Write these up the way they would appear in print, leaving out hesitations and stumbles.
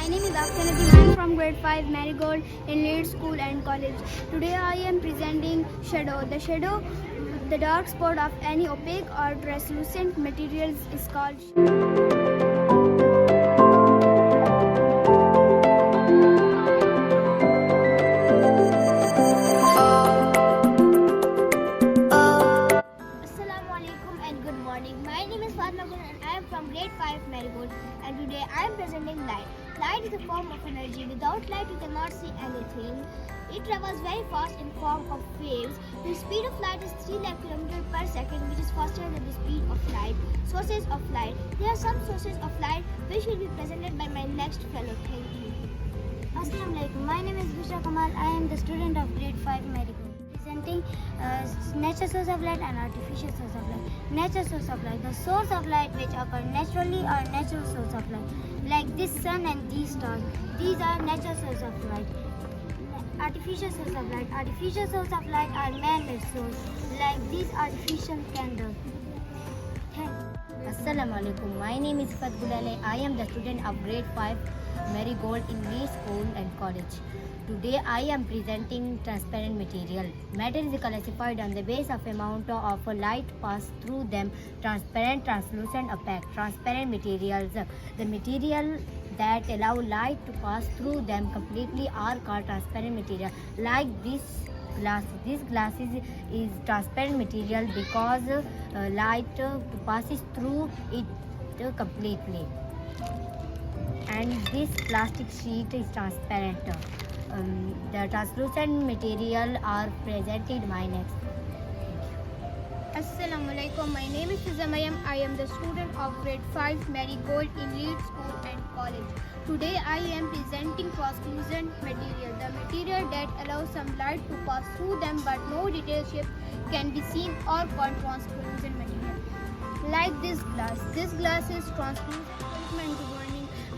name is Afsanathi. I am from grade 5 Marigold in Leeds School and College. Today I am presenting shadow. The shadow, the dark spot of any opaque or translucent materials is called Assalamu alaikum and good morning. My name is Fatma Gun and I am from grade 5 Marigold, and today I am presenting light. Light is a form of energy. Without light you cannot see anything. It travels very fast in form of waves. The speed of light is 3 lakh km per second, which is faster than the speed of light. Sources of light. There are some sources of light which will be presented by my next fellow. Thank you. Assalamu alaikum. My name is Bushra Kamal. I am the student of grade 5 Marigold. Presenting natural source of light and artificial source of light. Natural source of light. The source of light which occur naturally are natural source of light. Like this sun and these stars. These are natural source of light. Artificial source of light. Artificial source of light are man-made source. Like these artificial candles. Assalamu alaikum. My name is Fat Gulale. I am the student of grade 5 Marigold in Leeds School and College. Today I am presenting transparent material. Matter is classified on the basis of amount of light passed through them. Transparent, translucent, opaque. Transparent materials. The material that allow light to pass through them completely are called transparent material. Like this glass. This glass is transparent material because light passes through it completely. And this plastic sheet is transparent. The translucent material are presented my next. Assalamu alaikum. My name is Fizamayam. I am the student of grade 5 Marigold in Leeds School and College. Today I am presenting translucent material, the material that allows some light to pass through them but no detailed shape can be seen or called translucent material. Like this glass. This glass is translucent.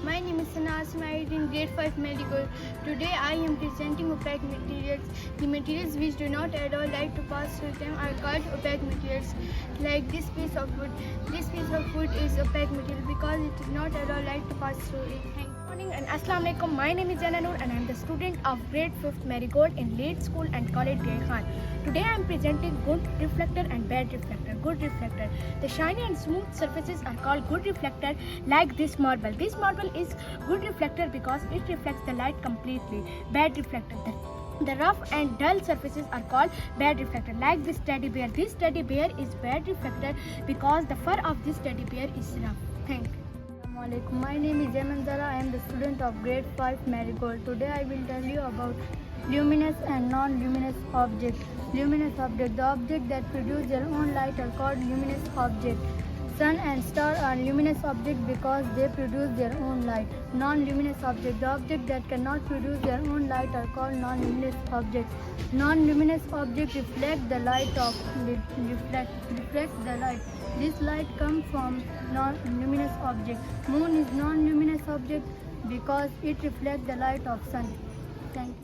My name is Sana Asma. I am in grade 5 Marigold. Today I am presenting opaque materials. The materials which do not allow light to pass through them are called opaque materials. Like this piece of wood. This piece of wood is opaque material because it does not allow light to pass through it. Thank you. Good morning and Assalamu alaikum. My name is Jananur and I am the student of grade 5th Marigold in Leeds School and College Grade Khan. Today I am presenting good reflector and bad reflector. Good reflector. The shiny and smooth surfaces are called good reflector, like this marble. This marble is good reflector because it reflects the light completely. Bad reflector. The rough and dull surfaces are called bad reflector, like this teddy bear. This teddy bear is bad reflector because the fur of this teddy bear is rough. Thank you. My name is Ayman Zara. I am the student of grade 5 Marigold. Today I will tell you about luminous and non-luminous objects. Luminous object, the object that produce their own light are called luminous object. Sun and star are luminous objects because they produce their own light. Non-luminous object, the object that cannot produce their own light are called non-luminous objects. Non-luminous object reflect the light of reflects the light. This light comes from non-luminous object. Moon is non-luminous object because it reflects the light of sun. Thank you.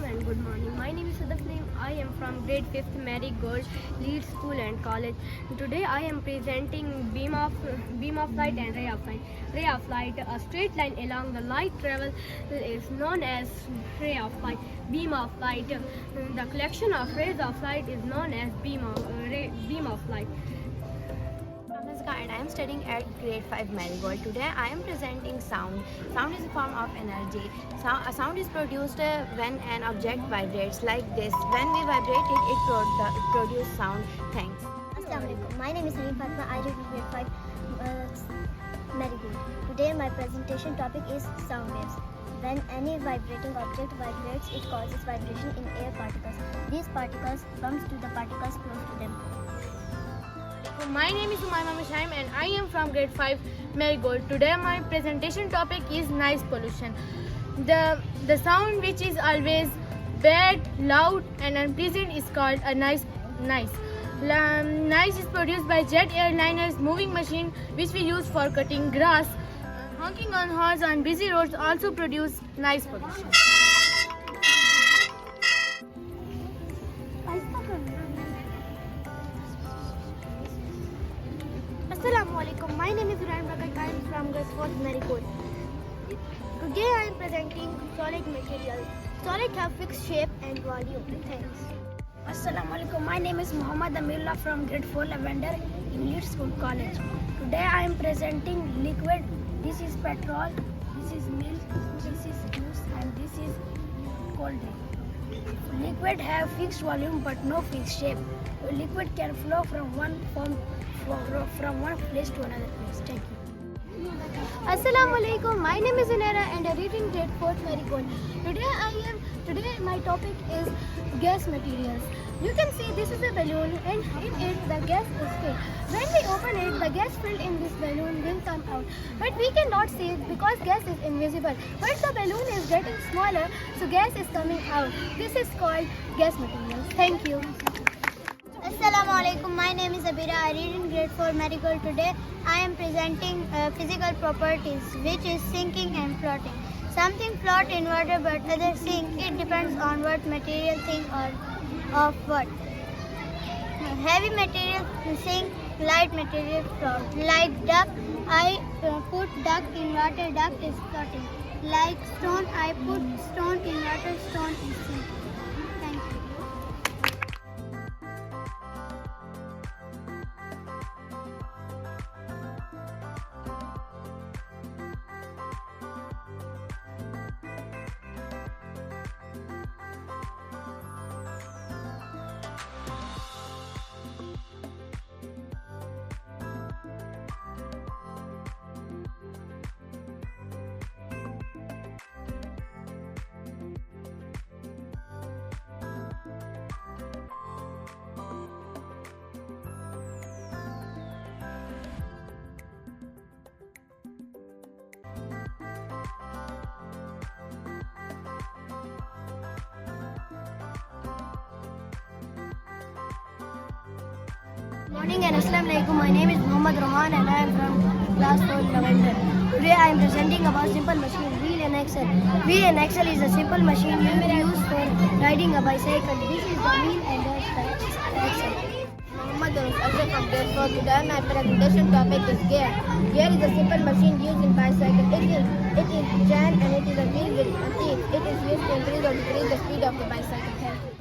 And good morning. My name is Sadaflim. I am from grade 5th Marigold, Leeds School and College. Today I am presenting beam of light and ray of light. Ray of light, a straight line along the light travel is known as ray of light. Beam of light, the collection of rays of light is known as beam of light. And I am studying at grade 5 Marigold. Today I am presenting sound. Sound is a form of energy. Sound is produced when an object vibrates, like this. When we vibrate it, it produces sound. Thanks. Assalamu alaikum. My name is Haneem Fatma. I read grade 5 Marigold. Today my presentation topic is sound waves. When any vibrating object vibrates, it causes vibration in air particles. These particles bumps to the particles close to them. My name is Umayma Mushaim and I am from grade 5 Marigold. Today my presentation topic is noise pollution. The sound which is always bad, loud and unpleasant is called a noise. Noise is produced by jet airliners, moving machine which we use for cutting grass. Honking on horns on busy roads also produce noise pollution. Assalamu alaikum. My name is Ryan Bakar. I am from grade 4 Marigold. Today I am presenting solid material. Solid have fixed shape and volume. Thanks. Assalamu alaikum. My name is Muhammad Amirullah from grade 4 Lavender in Leeds School College. Today I am presenting liquid. This is petrol, this is milk, this is juice, and this is cold drink. Liquid have fixed volume but no fixed shape. Liquid can flow from one place to another place. Thank you. Assalamu alaikum. My name is Inera and I read in grade 4 Marigold. Today my topic is gas materials. You can see this is a balloon and in it the gas is filled. When we open it, the gas filled in this balloon will come out. But we cannot see it because gas is invisible. But the balloon is getting smaller, so gas is coming out. This is called gas materials. Thank you. Assalamu alaikum. My name is Abira. I read in grade 4 Marigold. Today I am presenting physical properties, which is sinking and floating. Something float in water but others sink. It depends on what material thing or of what. Heavy material sink, light material float. Like duck, I put duck in water, duck is floating. Like stone, I put stone in water, stone is sinking. Thank you. Morning and Assalamu alaikum. My name is Muhammad Rohan and I am from class 4 Lavender. Today I am presenting about simple machine, wheel and axle. Wheel and axle is a simple machine used for riding a bicycle. This is the wheel and the axle. Muhammad Ashraf from grade 4. Today my presentation topic is gear. Gear is a simple machine used in bicycle. It is chain and it is a wheel with teeth. It is used to increase or decrease the speed of the bicycle. Thank you.